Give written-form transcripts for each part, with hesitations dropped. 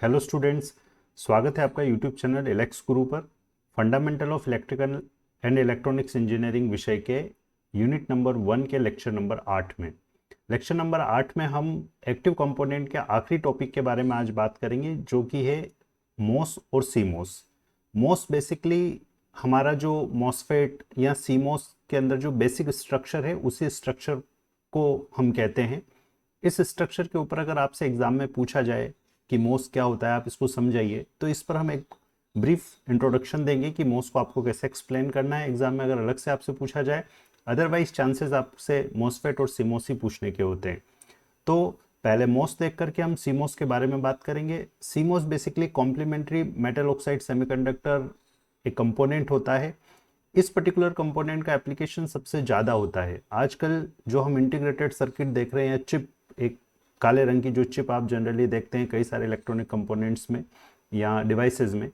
Hello students, स्वागत है आपका यूट्यूब चैनल एलेक्स गुरु पर। Fundamental of electrical and electronics engineering विषय के यूनिट नंबर 1 के लेक्चर नंबर 8 में हम एक्टिव कंपोनेंट के आखिरी टॉपिक के बारे में आज बात करेंगे, जो कि है मोस और सीमोस। मोस बेसिकली हमारा जो मॉसफेट या सीमोस के अंदर जो बेसिक स्ट्रक्चर है, उसी स्ट्रक्चर को हम कहते हैं। इस स्ट्रक्चर के ऊपर अगर आपसे एग्जाम में पूछा जाए कि मोस क्या होता है, आप इसको समझाइए, तो इस पर हम एक ब्रीफ इंट्रोडक्शन देंगे कि मोस को आपको कैसे एक्सप्लेन करना है एग्जाम में, अगर अलग से आपसे पूछा जाए। अदरवाइज चांसेस आपसे मोसफेट और सीमोस ही पूछने के होते हैं। तो पहले मोस देख करके हम सीमोस के बारे में बात करेंगे। CMOS basically complementary metal oxide semiconductor एक कंपोनेंट होता है। इस पर्टिकुलर कंपोनेंट का एप्लीकेशन सबसे ज़्यादा होता है। आजकल जो हम इंटीग्रेटेड सर्किट देख रहे हैं, चिप, एक काले रंग की जो चिप आप जनरली देखते हैं कई सारे इलेक्ट्रॉनिक कंपोनेंट्स में या डिवाइसेस में,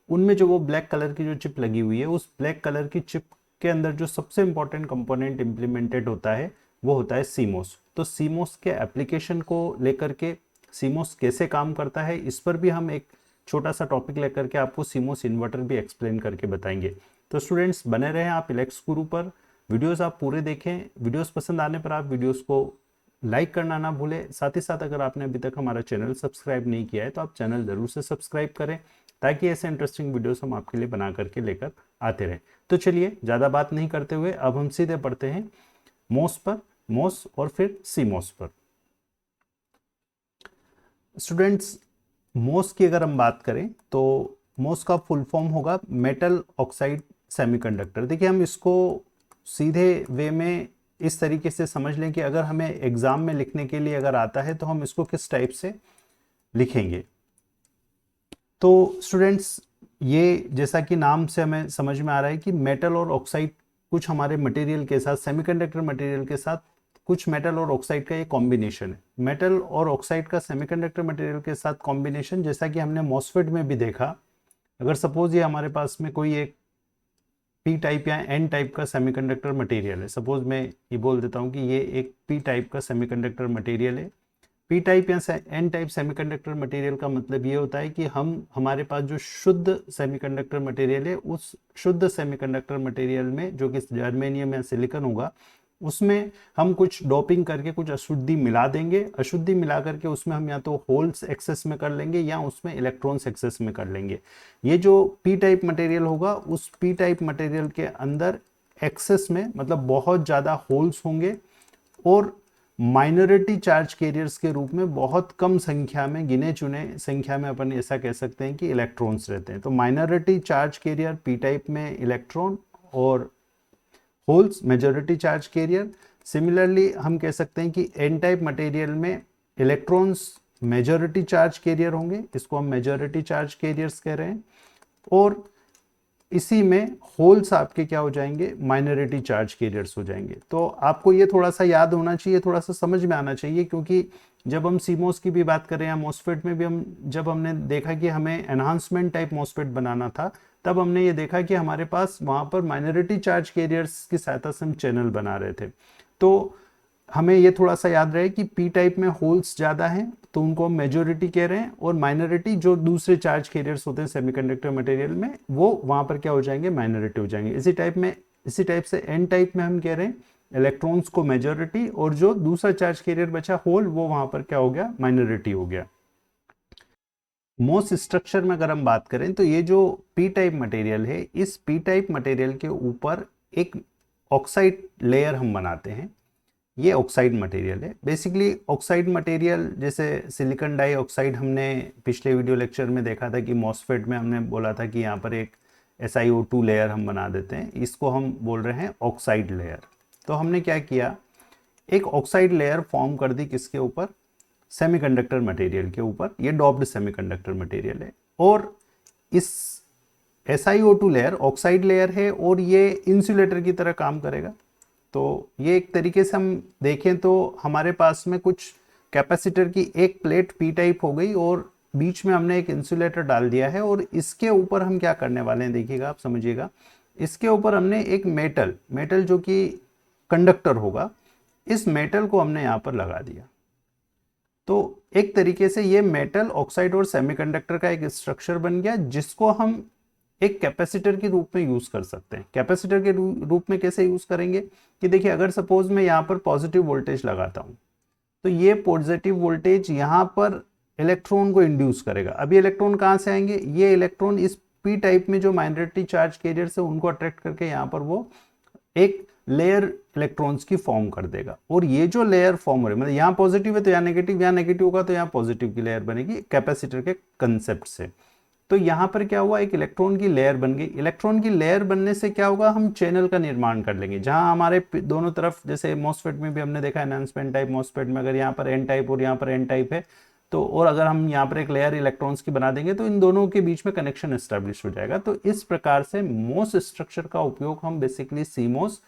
उनमें जो वो ब्लैक कलर की जो चिप लगी हुई है, उस ब्लैक कलर की चिप के अंदर जो सबसे इंपॉर्टेंट कंपोनेंट इंप्लीमेंटेड होता है वो होता है सीमोस। तो सीमोस के एप्लीकेशन को लेकर के, सीमोस कैसे काम करता है, इस पर भी हम एक छोटा सा टॉपिक लेकर के आपको सीमोस इन्वर्टर भी एक्सप्लेन करके बताएंगे। तो स्टूडेंट्स बने रहें आप इलेक्स गुरु पर, वीडियोस आप पूरे देखें। वीडियोस पसंद आने पर आप वीडियोस को लाइक करना ना भूलें। साथ ही साथ अगर आपने अभी तक हमारा चैनल सब्सक्राइब नहीं किया है तो आप चैनल ज़रूर से सब्सक्राइब करें, ताकि ऐसे इंटरेस्टिंग वीडियोस हम आपके लिए बना करके लेकर आते रहें। तो चलिए ज़्यादा बात नहीं करते हुए अब हम सीधे पढ़ते हैं मोस पर, मोस और फिर सीमोस पर। स्टूडेंट्स, मोस की अगर हम बात करें तो मोस का फुल फॉर्म होगा मेटल ऑक्साइड सेमीकंडक्टर। देखिए, हम इसको सीधे वे में इस तरीके से समझ लें कि अगर हमें एग्जाम में लिखने के लिए अगर आता है तो हम इसको किस टाइप से लिखेंगे। तो स्टूडेंट्स, ये जैसा कि नाम से हमें समझ में आ रहा है कि मेटल और ऑक्साइड कुछ हमारे मटेरियल के साथ, सेमीकंडक्टर मटेरियल के साथ कुछ मेटल और ऑक्साइड का ये कॉम्बिनेशन है। मेटल और ऑक्साइड का सेमीकंडक्टर मटेरियल के साथ कॉम्बिनेशन, जैसा कि हमने मॉसफेट में भी देखा। अगर सपोज ये हमारे पास में कोई एक पी टाइप या एन टाइप का सेमीकंडक्टर मटेरियल है, सपोज मैं ये बोल देता हूँ कि ये एक पी टाइप का सेमीकंडक्टर मटेरियल है। पी टाइप या एन टाइप सेमीकंडक्टर मटेरियल का मतलब ये होता है कि हमारे पास जो शुद्ध सेमीकंडक्टर मटेरियल है, उस शुद्ध सेमीकंडक्टर मटेरियल में जो कि जर्मेनियम या सिलिकॉन होगा, उसमें हम कुछ डोपिंग करके कुछ अशुद्धि मिला देंगे। अशुद्धि मिला करके उसमें हम या तो होल्स एक्सेस में कर लेंगे या उसमें इलेक्ट्रॉन्स एक्सेस में कर लेंगे। ये जो पी टाइप मटेरियल होगा, उस पी टाइप मटेरियल के अंदर एक्सेस में मतलब बहुत ज़्यादा होल्स होंगे और माइनॉरिटी चार्ज कैरियर्स के रूप में बहुत कम संख्या में, गिने चुने संख्या में, अपन ऐसा कह सकते हैं कि इलेक्ट्रॉन्स रहते हैं। तो minority charge carrier P type में इलेक्ट्रॉन और holes majority charge carrier. Similarly हम कह सकते हैं कि एन टाइप मटेरियल में इलेक्ट्रॉन्स मेजॉरिटी चार्ज कैरियर होंगे, इसको हम मेजॉरिटी चार्ज कैरियर्स कह रहे हैं, और इसी में होल्स आपके क्या हो जाएंगे, माइनॉरिटी चार्ज कैरियर्स हो जाएंगे। तो आपको ये थोड़ा सा याद होना चाहिए, थोड़ा सा समझ में आना चाहिए, क्योंकि जब हम सीमोस की भी बात करें या मॉसफेट में भी जब हमने देखा कि हमें एनहांसमेंट टाइप मॉसफेट बनाना था, तब हमने ये देखा कि हमारे पास वहाँ पर माइनॉरिटी चार्ज कैरियर्स की सहायता से हम चैनल बना रहे थे। तो हमें ये थोड़ा सा याद रहे कि पी टाइप में होल्स ज़्यादा हैं तो उनको हम मेजॉरिटी कह रहे हैं, और माइनॉरिटी जो दूसरे चार्ज कैरियर्स होते हैं सेमीकंडक्टर मटेरियल में, वो वहाँ पर क्या हो जाएंगे, माइनॉरिटी हो जाएंगे। इसी टाइप से एन टाइप में हम कह रहे हैं इलेक्ट्रॉन्स को मेजॉरिटी, और जो दूसरा चार्ज कैरियर बचा होल, वो वहाँ पर क्या हो गया, माइनॉरिटी हो गया। मोस स्ट्रक्चर में अगर हम बात करें तो ये जो पी टाइप मटेरियल है, इस पी टाइप मटेरियल के ऊपर एक ऑक्साइड लेयर हम बनाते हैं। ये ऑक्साइड मटेरियल है। बेसिकली ऑक्साइड मटेरियल जैसे सिलिकॉन डाइऑक्साइड, हमने पिछले वीडियो लेक्चर में देखा था कि मॉसफेट में हमने बोला था कि यहाँ पर एक SiO2 लेयर हम बना देते हैं, इसको हम बोल रहे हैं ऑक्साइड लेयर। तो हमने क्या किया, एक ऑक्साइड लेयर फॉर्म कर दी, किसके ऊपर, सेमीकंडक्टर मटेरियल के ऊपर। ये डॉप्ड सेमीकंडक्टर मटेरियल है, और इस SiO2 लेयर ऑक्साइड लेयर है, और ये इंसुलेटर की तरह काम करेगा। तो ये एक तरीके से हम देखें तो हमारे पास में कुछ कैपेसिटर की एक प्लेट पी टाइप हो गई, और बीच में हमने एक इंसुलेटर डाल दिया है, और इसके ऊपर हम क्या करने वाले हैं, देखिएगा, आप समझिएगा। इसके ऊपर हमने एक मेटल जो कि कंडक्टर होगा, इस मेटल को हमने यहाँ पर लगा दिया। तो एक तरीके से ये मेटल ऑक्साइड और सेमीकंडक्टर का एक स्ट्रक्चर बन गया, जिसको हम एक कैपेसिटर के रूप में यूज कर सकते हैं। कैपेसिटर के रूप में कैसे यूज करेंगे कि देखिए, अगर सपोज मैं यहाँ पर पॉजिटिव वोल्टेज लगाता हूँ, तो ये पॉजिटिव वोल्टेज यहाँ पर इलेक्ट्रॉन को इंड्यूस करेगा। अब ये इलेक्ट्रॉन कहाँ से आएंगे, ये इलेक्ट्रॉन इस पी टाइप में जो माइनॉरिटी चार्ज कैरियर से उनको अट्रैक्ट करके यहाँ पर वो एक लेयर इलेक्ट्रॉन्स की फॉर्म कर देगा। और ये जो लेयर फॉर्म हो रही है, मतलब यहाँ पॉजिटिव है तो यहाँ नेगेटिव, यहाँ नेगेटिव होगा तो यहाँ पॉजिटिव की लेयर बनेगी कैपेसिटर के कंसेप्ट से। तो यहाँ पर क्या हुआ, एक इलेक्ट्रॉन की लेयर बन गई। इलेक्ट्रॉन की लेयर बनने से क्या होगा, हम चैनल का निर्माण कर लेंगे, जहां हमारे दोनों तरफ, जैसे मॉसफेट में भी हमने देखा एनहांसमेंट टाइप मॉसफेट में, अगर यहाँ पर एन टाइप और यहाँ पर एन टाइप है तो, और अगर हम यहाँ पर एक लेयर इलेक्ट्रॉन्स की बना देंगे तो इन दोनों के बीच में कनेक्शन एस्टेब्लिश हो जाएगा। तो इस प्रकार से मोस स्ट्रक्चर का उपयोग हम बेसिकली सीमोस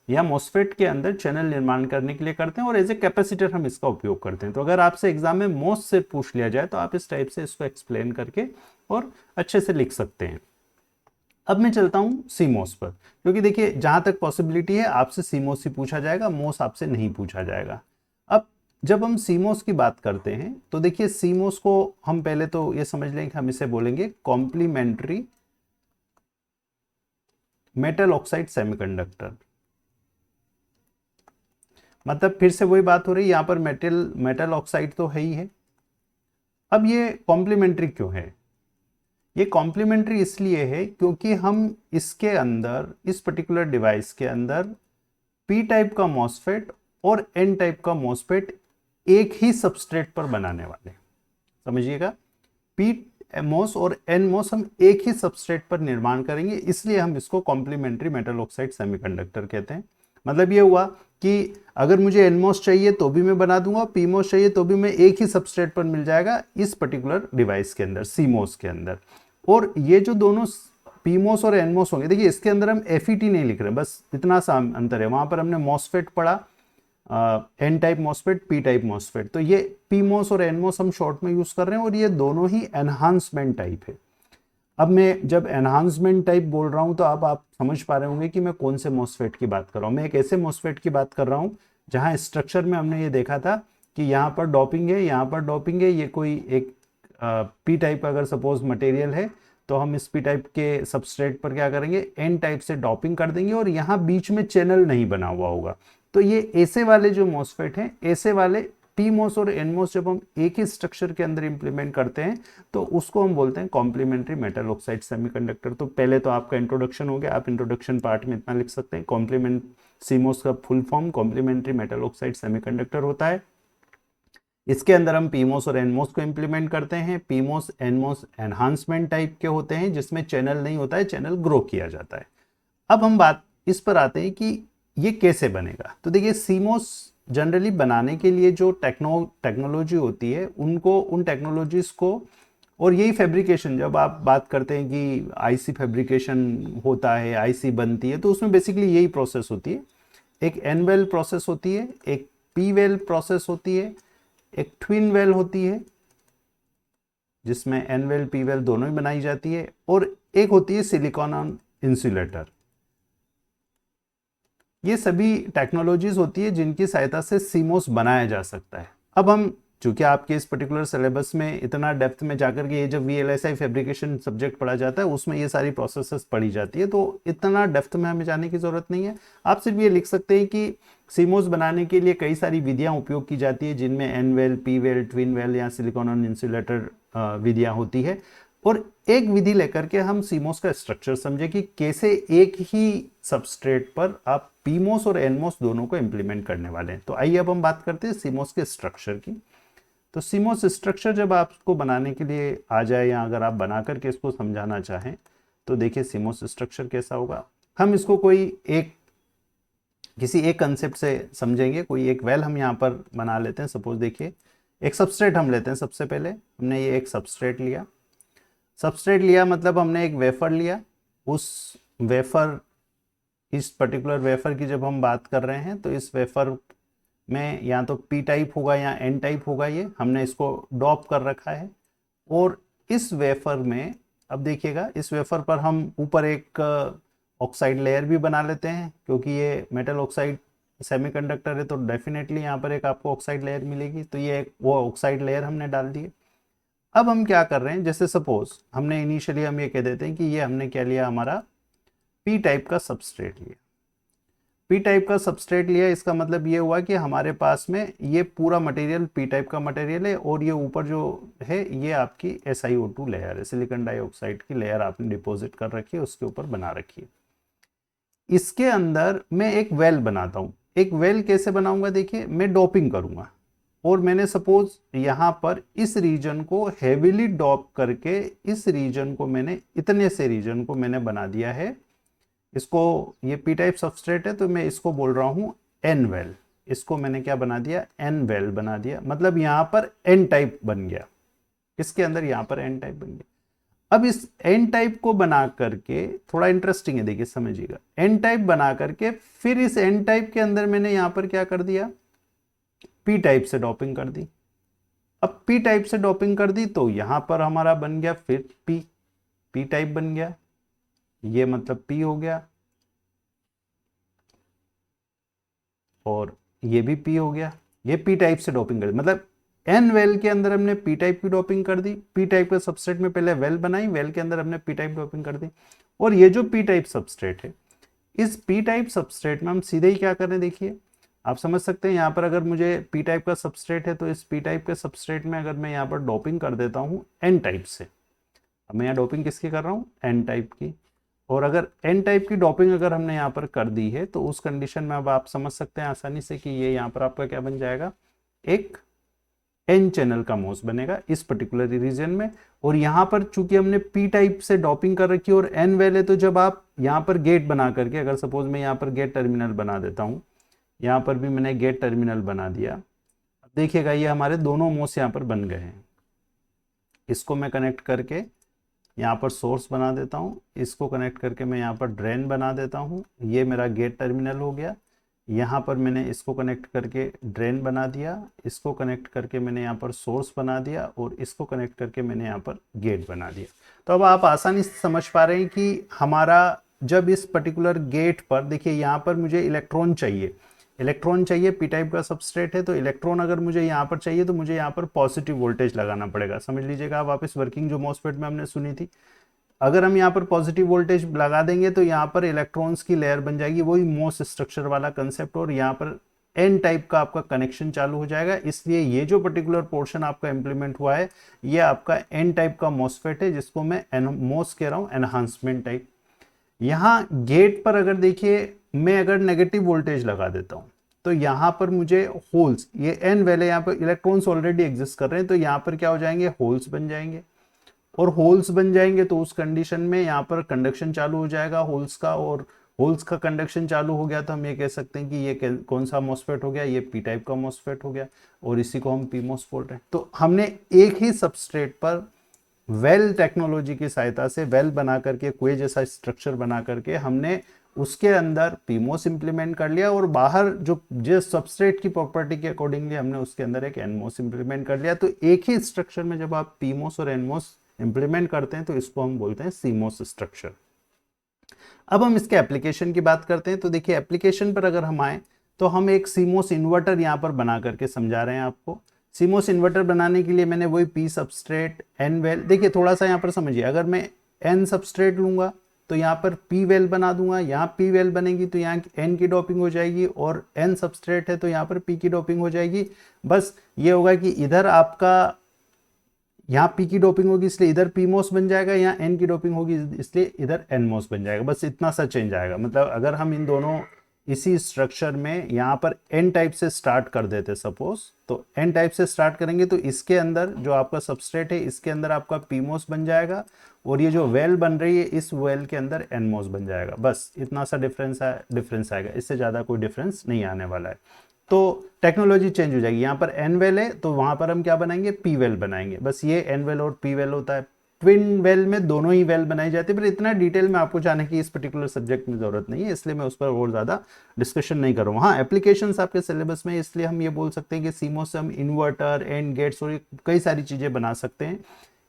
या मॉसफेट के अंदर चैनल निर्माण करने के लिए करते हैं, और एज ए कैपेसिटर हम इसका उपयोग करते हैं। तो अगर आपसे एग्जाम में मोस से पूछ लिया जाए तो आप इस टाइप से इसको एक्सप्लेन करके और अच्छे से लिख सकते हैं। अब मैं चलता हूं सीमोस पर, क्योंकि देखिए जहां तक पॉसिबिलिटी है आपसे सीमोस ही पूछा जाएगा, मोस आपसे नहीं पूछा जाएगा। अब जब हम सीमोस की बात करते हैं तो देखिए, सीमोस को हम पहले तो ये समझ लें कि हम इसे बोलेंगे कॉम्प्लीमेंट्री मेटल ऑक्साइड सेमीकंडक्टर। मतलब फिर से वही बात हो रही है, यहां पर मेटल ऑक्साइड तो है ही है। अब ये कॉम्प्लीमेंट्री क्यों है, ये कॉम्प्लीमेंट्री इसलिए है क्योंकि हम इसके अंदर, इस पर्टिकुलर डिवाइस के अंदर पी टाइप का मॉसफेट और एन टाइप का मॉसफेट एक ही सबस्ट्रेट पर बनाने वाले। समझिएगा, पी मॉस और एन मॉस हम एक ही सबस्ट्रेट पर निर्माण करेंगे, इसलिए हम इसको कॉम्प्लीमेंट्री मेटल ऑक्साइड सेमीकंडक्टर कहते हैं। मतलब ये हुआ कि अगर मुझे एनमॉस चाहिए तो भी मैं बना दूंगा, पीमॉस चाहिए तो भी मैं एक ही सबस्ट्रेट पर मिल जाएगा इस पर्टिकुलर डिवाइस के अंदर, सीमॉस के अंदर। और ये जो दोनों पीमॉस और एनमॉस होंगे, देखिए इसके अंदर हम एफईटी नहीं लिख रहे, बस इतना सा अंतर है। वहां पर हमने मॉसफेट पढ़ा, N type MOSFET, P type MOSFET, तो ये पीमॉस और एनमॉस हम शॉर्ट में यूज कर रहे हैं, और ये दोनों ही एनहांसमेंट टाइप है। अब मैं जब एनहांसमेंट टाइप बोल रहा हूं तो अब आप समझ पा रहे होंगे कि मैं कौन से मॉसफेट की बात कर रहा हूं। मैं एक ऐसे मॉसफेट की बात कर रहा हूं जहां स्ट्रक्चर में हमने ये देखा था कि यहाँ पर डॉपिंग है, यहाँ पर डॉपिंग है, ये कोई एक पी टाइप का अगर सपोज मटेरियल है तो हम इस पी टाइप के सबस्ट्रेट पर क्या करेंगे, एन टाइप से डॉपिंग कर देंगे, और यहाँ बीच में चैनल नहीं बना हुआ होगा। तो ये ऐसे वाले जो मॉसफेट हैं, ऐसे वाले पीमॉस और एनमॉस जब हम एक ही स्ट्रक्चर के अंदर इंप्लीमेंट करते हैं तो उसको हम बोलते हैं कॉम्प्लीमेंट्री मेटल ऑक्साइड सेमीकंडक्टर। तो पहले तो आपका इंट्रोडक्शन हो गया, आप इंट्रोडक्शन पार्ट में इतना लिख सकते हैं, कॉम्प्लीमेंट सीमॉस का full form complementary metal oxide semiconductor होता है। इसके अंदर हम पीमॉस और एनमॉस को इंप्लीमेंट करते हैं। पीमॉस एनमॉस एनहांसमेंट टाइप के होते हैं, जिसमें चैनल नहीं होता है, चैनल ग्रो किया जाता है। अब हम बात इस पर आते हैं कि ये कैसे बनेगा। तो देखिए, सीमॉस जनरली बनाने के लिए जो टेक्नोलॉजी होती है, उनको, उन टेक्नोलॉजीज को, और यही फैब्रिकेशन, जब आप बात करते हैं कि आईसी फैब्रिकेशन होता है, आईसी बनती है, तो उसमें बेसिकली यही प्रोसेस होती है। एक एन वेल प्रोसेस होती है, एक पी वेल प्रोसेस होती है, एक ट्विन वेल होती है जिसमें एन वेल पी वेल दोनों ही बनाई जाती है, और एक होती है सिलिकॉन ऑन इंसुलेटर। ये सभी टेक्नोलॉजीज होती है जिनकी सहायता से सीमोस बनाया जा सकता है। अब हम, चूंकि आपके इस पर्टिकुलर सिलेबस में इतना डेप्थ में जाकर के ये जब VLSI फैब्रिकेशन सब्जेक्ट पढ़ा जाता है उसमें ये सारी प्रोसेसेस पढ़ी जाती है, तो इतना डेप्थ में हमें जाने की जरूरत नहीं है। आप सिर्फ ये लिख सकते हैं कि सीमोस बनाने के लिए कई सारी विधियां उपयोग की जाती है, जिनमें N well, P well, twin well या सिलिकॉन ऑन इंसुलेटर विधियां होती है। और एक विधि लेकर के हम सीमोस का स्ट्रक्चर समझे कि कैसे एक ही सबस्ट्रेट पर आप पीमोस और एनमोस दोनों को इंप्लीमेंट करने वाले हैं। तो आइए अब हम बात करते हैं सीमोस के स्ट्रक्चर की। तो सीमोस स्ट्रक्चर जब आपको बनाने के लिए आ जाए, या अगर आप बना करके इसको समझाना चाहें, तो देखिए सीमोस स्ट्रक्चर कैसा होगा। हम इसको किसी एक कंसेप्ट से समझेंगे। कोई एक वेल हम यहाँ पर बना लेते हैं। सपोज देखिए, एक सबस्ट्रेट हम लेते हैं। सबसे पहले हमने ये एक सबस्ट्रेट लिया, मतलब हमने एक वेफर लिया। उस वेफर, इस पर्टिकुलर वेफर की जब हम बात कर रहे हैं तो इस वेफर में या तो पी टाइप होगा या एन टाइप होगा, ये हमने इसको डॉप कर रखा है। और इस वेफर में, अब देखिएगा, इस वेफर पर हम ऊपर एक ऑक्साइड लेयर भी बना लेते हैं, क्योंकि ये मेटल ऑक्साइड सेमीकंडक्टर है तो डेफिनेटली यहाँ पर एक आपको ऑक्साइड लेयर मिलेगी, तो ये एक वो ऑक्साइड लेयर हमने डाल दी है। अब हम क्या कर रहे हैं, जैसे सपोज हमने इनिशियली हम ये कह देते हैं कि ये हमने क्या लिया, हमारा पी टाइप का सबस्ट्रेट लिया। पी टाइप का सबस्ट्रेट लिया, इसका मतलब ये हुआ कि हमारे पास में ये पूरा मटेरियल पी टाइप का मटेरियल है, और ये ऊपर जो है ये आपकी SiO2 लेयर है, सिलिकॉन डाइऑक्साइड की लेयर आपने डिपॉजिट कर रखी है, उसके ऊपर बना रखी है। इसके अंदर मैं एक वेल बनाता हूं। एक वेल कैसे बनाऊंगा, देखिए मैं डोपिंग करूंगा, और मैंने सपोज यहां पर इस रीजन को हेवीली डॉप करके इस रीजन को मैंने इतने से रीजन को मैंने बना दिया है। इसको, ये पी टाइप सबस्ट्रेट है तो मैं इसको बोल रहा हूं एन वेल। इसको मैंने क्या बना दिया, एन वेल बना दिया, मतलब यहां पर एन टाइप बन गया, इसके अंदर यहां पर एन टाइप बन गया। अब इस एन टाइप को बना करके, थोड़ा इंटरेस्टिंग है देखिए समझिएगा, एन टाइप बना करके फिर इस एन टाइप के अंदर मैंने यहां पर क्या कर दिया, पी टाइप से डॉपिंग कर दी। अब पी टाइप से डॉपिंग कर दी तो यहां पर हमारा बन गया फिर पी टाइप बन गया, ये मतलब पी हो गया, और ये भी पी हो गया। ये पी टाइप से डॉपिंग कर दी, मतलब एन वेल के अंदर हमने पी टाइप की डॉपिंग कर दी। पी टाइप के सबस्ट्रेट में पहले वेल बनाई, वेल के अंदर हमने पी टाइप डॉपिंग कर दी। और ये जो पी टाइप सबस्ट्रेट है, इस पी टाइप सबस्ट्रेट में हम सीधे ही क्या कर रहे हैं, देखिए आप समझ सकते हैं। यहाँ पर अगर मुझे पी टाइप का सबस्ट्रेट है तो इस पी टाइप के सबस्ट्रेट में अगर मैं यहाँ पर डॉपिंग कर देता हूँ एन टाइप से, अब मैं यहाँ डॉपिंग किसकी कर रहा हूँ, एन टाइप की। और अगर एन टाइप की डॉपिंग अगर हमने यहाँ पर कर दी है तो उस कंडीशन में अब आप समझ सकते हैं आसानी से कि ये यहाँ पर आपका क्या बन जाएगा, एक एन चैनल का मोस बनेगा इस पर्टिकुलर रीजन में। और यहाँ पर चूंकि हमने पी टाइप से डॉपिंग कर रखी है और एन वेल है, तो जब आप यहाँ पर गेट बना करके, अगर सपोज मैं यहाँ पर गेट टर्मिनल बना देता हूँ, यहाँ पर भी मैंने गेट टर्मिनल बना दिया, अब देखिएगा ये हमारे दोनों मोस यहाँ पर बन गए हैं। इसको मैं कनेक्ट करके यहाँ पर सोर्स बना देता हूँ, इसको कनेक्ट करके मैं यहाँ पर ड्रेन बना देता हूँ, ये मेरा गेट टर्मिनल हो गया। यहाँ पर मैंने इसको कनेक्ट करके ड्रेन बना दिया, इसको कनेक्ट करके मैंने यहाँ पर सोर्स बना दिया, और इसको कनेक्ट करके मैंने यहाँ पर गेट बना दिया। तो अब आप आसानी से समझ पा रहे हैं कि हमारा जब इस पर्टिकुलर गेट पर, देखिए यहाँ पर मुझे इलेक्ट्रॉन चाहिए, इलेक्ट्रॉन चाहिए, पी टाइप का सबस्ट्रेट है तो इलेक्ट्रॉन अगर मुझे यहाँ पर चाहिए तो मुझे यहाँ पर पॉजिटिव वोल्टेज लगाना पड़ेगा। समझ लीजिएगा, आप वापस वर्किंग जो मॉसफेट में हमने सुनी थी, अगर हम यहाँ पर पॉजिटिव वोल्टेज लगा देंगे तो यहाँ पर इलेक्ट्रॉन्स की लेयर बन जाएगी, वही मोस स्ट्रक्चर वाला कंसेप्ट, और यहाँ पर एन टाइप का आपका कनेक्शन चालू हो जाएगा। इसलिए ये जो पर्टिकुलर पोर्शन आपका इंप्लीमेंट हुआ है ये आपका एन टाइप का मॉसफेट है, जिसको मैं एनमोस कह रहा हूँ, एनहांसमेंट टाइप। यहाँ गेट पर अगर देखिए मैं अगर नेगेटिव वोल्टेज लगा देता हूँ तो यहाँ पर मुझे होल्स, ये एन वैले यहाँ पर इलेक्ट्रॉन्स ऑलरेडी एग्जिस्ट कर रहे हैं, तो यहाँ पर क्या हो जाएंगे, होल्स बन जाएंगे। और होल्स बन जाएंगे तो उस कंडीशन में यहाँ पर कंडक्शन चालू हो जाएगा होल्स का, और होल्स का कंडक्शन चालू हो गया तो हम ये कह सकते हैं कि ये कौन सा मॉसफेट हो गया, ये पी टाइप का मॉसफेट हो गया, और इसी को हम पी मॉस बोल रहे हैं। तो हमने एक ही सबस्ट्रेट पर वेल टेक्नोलॉजी की सहायता से वेल बना करके, कुएं जैसा स्ट्रक्चर बना करके हमने उसके अंदर पीमोस इंप्लीमेंट कर लिया, और बाहर जो जिस सबस्ट्रेट की प्रॉपर्टी के अकॉर्डिंगली हमने उसके अंदर एक एनमोस इंप्लीमेंट कर लिया। तो एक ही स्ट्रक्चर में जब आप पीमोस और एनमोस इंप्लीमेंट करते हैं तो इसको हम बोलते हैं सीमोस स्ट्रक्चर। अब हम इसके एप्लीकेशन की बात करते हैं। तो देखिए एप्लीकेशन पर अगर हम आए तो हम एक सीमोस इन्वर्टर यहाँ पर बना करके समझा रहे हैं आपको। सीमोस इन्वर्टर बनाने के लिए मैंने वही पी सबस्ट्रेट एन वेल, देखिए थोड़ा सा यहाँ पर समझिए, अगर मैं एन सबस्ट्रेट लूंगा तो यहाँ पर पी वेल बना दूंगा, यहाँ पी वेल बनेगी तो यहाँ एन की डोपिंग हो जाएगी, और एन सबस्ट्रेट है तो यहाँ पर पी की डोपिंग हो जाएगी। बस ये होगा कि इधर आपका यहाँ पी की डोपिंग होगी इसलिए इधर पी मोस बन जाएगा, यहाँ एन की डोपिंग होगी इसलिए इधर एन मोस बन जाएगा। बस इतना सा चेंज आएगा। मतलब अगर हम इन दोनों इसी स्ट्रक्चर में यहाँ पर एन टाइप से स्टार्ट कर देते सपोज, तो एन टाइप से स्टार्ट करेंगे तो इसके अंदर जो आपका सबस्ट्रेट है इसके अंदर आपका पी मोस बन जाएगा, और ये जो वेल बन रही है इस वेल के अंदर एन मोस बन जाएगा। बस इतना सा डिफरेंस आएगा, इससे ज़्यादा कोई डिफरेंस नहीं आने वाला है। तो टेक्नोलॉजी चेंज हो जाएगी। यहाँ पर एन वेल है तो वहां पर हम क्या बनाएंगे, पी वेल बनाएंगे। बस ये एन वेल और पी वेल होता है। ट्विन वेल में दोनों ही वेल बनाई जाती है, पर इतना डिटेल में आपको जाने की इस पर्टिकुलर सब्जेक्ट में जरूरत नहीं है, इसलिए मैं उस पर और ज्यादा डिस्कशन नहीं कर रहा हूँ। हाँ, एप्लीकेशंस आपके सिलेबस में, इसलिए हम ये बोल सकते हैं कि सीमोस से हम इन्वर्टर एंड गेट्स और कई सारी चीजें बना सकते हैं।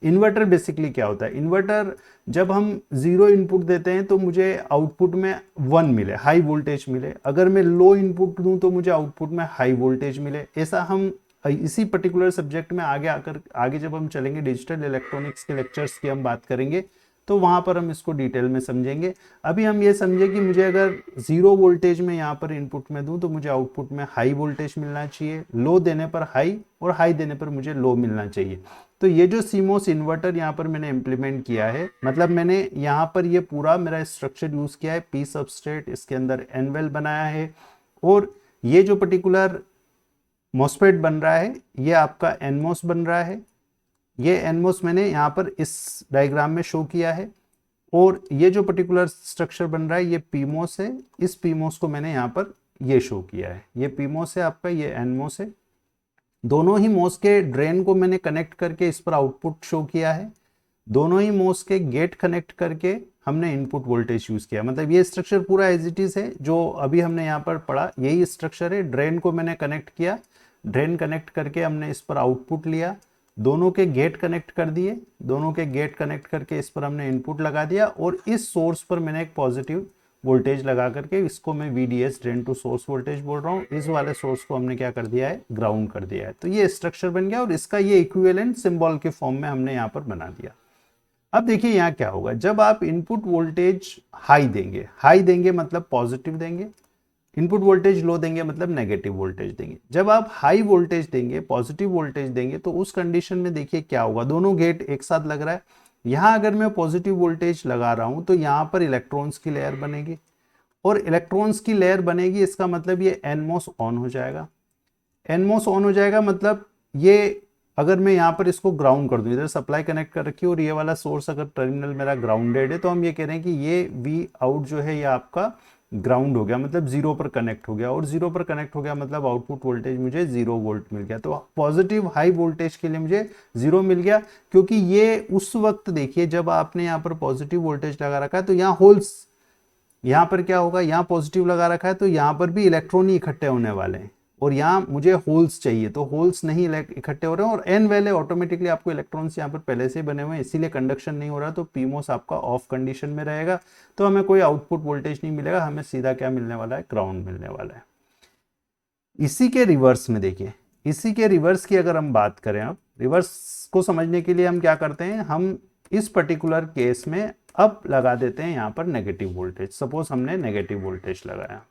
इन्वर्टर बेसिकली क्या होता है, इन्वर्टर जब हम 0 इनपुट देते हैं तो मुझे आउटपुट में 1 मिले, हाई वोल्टेज मिले। अगर मैं लो इनपुट दूं तो मुझे आउटपुट में हाई वोल्टेज मिले। ऐसा हम इसी पर्टिकुलर सब्जेक्ट में आगे जब हम चलेंगे, डिजिटल इलेक्ट्रॉनिक्स के लेक्चर्स की हम बात करेंगे तो वहां पर हम इसको डिटेल में समझेंगे। अभी हम ये समझे कि मुझे अगर 0 वोल्टेज में यहाँ पर इनपुट में दूं तो मुझे आउटपुट में हाई वोल्टेज मिलना चाहिए, लो देने पर हाई और हाई देने पर मुझे लो मिलना चाहिए। तो ये जो सीमोस इन्वर्टर यहाँ पर मैंने इंप्लीमेंट किया है, मतलब मैंने यहाँ पर ये पूरा मेरा स्ट्रक्चर यूज किया है, पी सबस्ट्रेट, इसके अंदर एनवेल बनाया है, और ये जो पर्टिकुलर मॉसफेट बन रहा है ये आपका एनमोस बन रहा है। ये एनमोस मैंने यहाँ पर इस डायग्राम में शो किया है, और ये जो पर्टिकुलर स्ट्रक्चर बन रहा है ये पीमोस है। इस पीमोस को मैंने यहाँ पर ये शो किया है, ये पीमोस है आपका, ये एनमोस है। दोनों ही मोस के ड्रेन को मैंने कनेक्ट करके इस पर आउटपुट शो किया है। दोनों ही मोस के गेट कनेक्ट करके हमने इनपुट वोल्टेज यूज किया। मतलब ये स्ट्रक्चर पूरा एज इट इज है जो अभी हमने यहाँ पर पढ़ा, यही स्ट्रक्चर है। ड्रेन को मैंने कनेक्ट किया, ड्रेन कनेक्ट करके हमने इस पर आउटपुट लिया, दोनों के गेट कनेक्ट कर दिए, दोनों के गेट कनेक्ट करके इस पर हमने इनपुट लगा दिया, और इस सोर्स पर मैंने एक पॉजिटिव वोल्टेज लगा करके, इसको मैं VDS drain to source voltage बोल रहा हूँ, इस वाले सोर्स को हमने क्या कर दिया है, ग्राउंड कर दिया है। तो ये स्ट्रक्चर बन गया और इसका ये इक्विवेलेंट सिंबल के फॉर्म में हमने यहाँ पर बना दिया। अब देखिए यहाँ क्या होगा, जब आप इनपुट वोल्टेज हाई देंगे मतलब पॉजिटिव देंगे, इनपुट वोल्टेज लो देंगे मतलब नेगेटिव वोल्टेज देंगे। जब आप हाई वोल्टेज देंगे, पॉजिटिव वोल्टेज देंगे, तो उस कंडीशन में देखिए क्या होगा, दोनों गेट एक साथ लग रहा है। यहां अगर मैं पॉजिटिव वोल्टेज लगा रहा हूं तो यहां पर इलेक्ट्रॉन्स की लेयर बनेगी, और इलेक्ट्रॉन्स की लेयर बनेगी, इसका मतलब ये एनमोस ऑन हो जाएगा। एनमोस ऑन हो जाएगा मतलब ये, अगर मैं यहाँ पर इसको ग्राउंड कर दूं, इधर सप्लाई कनेक्ट कर रखी है और ये वाला सोर्स अगर टर्मिनल मेरा ग्राउंडेड है, तो हम ये कह रहे हैं कि ये वी आउट जो है ये आपका ग्राउंड हो गया, मतलब 0 पर कनेक्ट हो गया, और 0 पर कनेक्ट हो गया मतलब आउटपुट वोल्टेज मुझे 0 वोल्ट मिल गया। तो पॉजिटिव हाई वोल्टेज के लिए मुझे 0 मिल गया, क्योंकि ये उस वक्त देखिए जब आपने यहाँ पर पॉजिटिव वोल्टेज लगा रखा है तो यहाँ होल्स, यहाँ पर क्या होगा, यहाँ पॉजिटिव लगा रखा है तो यहाँ पर भी इलेक्ट्रॉन ही इकट्ठे होने वाले हैं, और यहाँ मुझे होल्स चाहिए, तो होल्स नहीं इकट्ठे हो रहे हैं, और एन वैले ऑटोमेटिकली आपको इलेक्ट्रॉन्स यहाँ पर पहले से बने हुए हैं, इसीलिए कंडक्शन नहीं हो रहा, तो पीमोस आपका ऑफ कंडीशन में रहेगा, तो हमें कोई आउटपुट वोल्टेज नहीं मिलेगा, हमें सीधा क्या मिलने वाला है, ग्राउंड मिलने वाला है। इसी के रिवर्स में देखिए, इसी के रिवर्स की अगर हम बात करें, अब रिवर्स को समझने के लिए हम क्या करते हैं, हम इस पर्टिकुलर केस में अब लगा देते हैं यहाँ पर नेगेटिव वोल्टेज। सपोज हमने नेगेटिव वोल्टेज लगाया,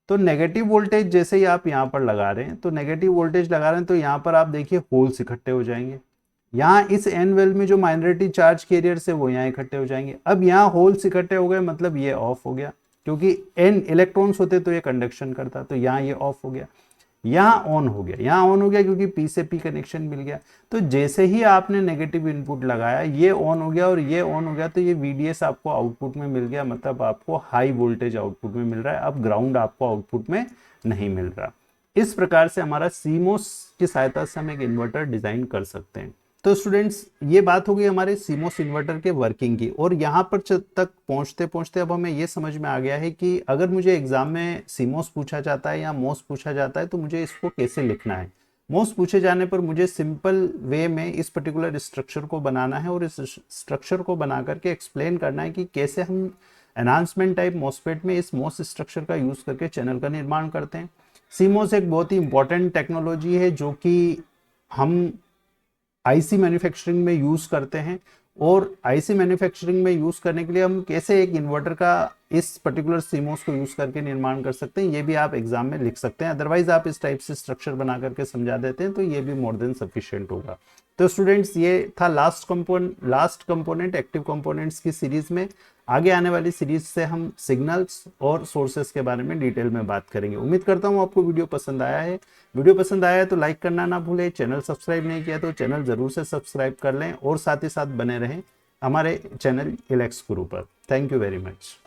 तो नेगेटिव वोल्टेज जैसे ही आप यहाँ पर लगा रहे हैं, तो नेगेटिव वोल्टेज लगा रहे हैं तो यहाँ पर आप देखिए होल्स इकट्ठे हो जाएंगे, यहाँ इस एन वेल में जो माइनॉरिटी चार्ज कैरियर से वो यहाँ इकट्ठे हो जाएंगे। अब यहाँ होल्स इकट्ठे हो गए मतलब ये ऑफ हो गया, क्योंकि एन इलेक्ट्रॉन्स होते तो ये कंडक्शन करता, तो यहाँ ये ऑफ हो गया। यहाँ ऑन हो गया, यहाँ ऑन हो गया क्योंकि पी से पी कनेक्शन मिल गया। तो जैसे ही आपने नेगेटिव इनपुट लगाया ये ऑन हो गया और ये ऑन हो गया, तो ये VDS आपको आउटपुट में मिल गया, मतलब आपको हाई वोल्टेज आउटपुट में मिल रहा है। अब ग्राउंड आपको आउटपुट में नहीं मिल रहा। इस प्रकार से हमारा सीमोस की सहायता से हम एक इन्वर्टर डिजाइन कर सकते हैं। तो स्टूडेंट्स ये बात हो गई हमारे सीमोस इन्वर्टर के वर्किंग की, और यहाँ पर तक पहुँचते पहुँचते अब हमें ये समझ में आ गया है कि अगर मुझे एग्जाम में सीमोस पूछा जाता है या मोस पूछा जाता है तो मुझे इसको कैसे लिखना है। मोस पूछे जाने पर मुझे सिंपल वे में इस पर्टिकुलर स्ट्रक्चर को बनाना है, और इस स्ट्रक्चर को बना करके एक्सप्लेन करना है कि कैसे हम एनहांसमेंट टाइप मॉसफेट में इस मोस स्ट्रक्चर का यूज करके चैनल का निर्माण करते हैं। सीमोस एक बहुत ही इंपॉर्टेंट टेक्नोलॉजी है जो कि हम आईसी मैन्युफैक्चरिंग में यूज करते हैं, और आईसी मैन्युफैक्चरिंग में यूज करने के लिए हम कैसे एक इन्वर्टर का इस पर्टिकुलर सीमोस को यूज करके निर्माण कर सकते हैं, ये भी आप एग्जाम में लिख सकते हैं। अदरवाइज आप इस टाइप से स्ट्रक्चर बना करके समझा देते हैं तो ये भी मोर देन सफिशिएंट होगा। तो स्टूडेंट्स ये था लास्ट कंपोनेंट एक्टिव कंपोनेंट्स की सीरीज में। आगे आने वाली सीरीज से हम सिग्नल्स और सोर्सेस के बारे में डिटेल में बात करेंगे। उम्मीद करता हूँ आपको वीडियो पसंद आया है। वीडियो पसंद आया है तो लाइक करना ना भूलें, चैनल सब्सक्राइब नहीं किया तो चैनल जरूर से सब्सक्राइब कर लें, और साथ ही साथ बने रहें हमारे चैनल इलेक्स गुरु पर। Thank you very much.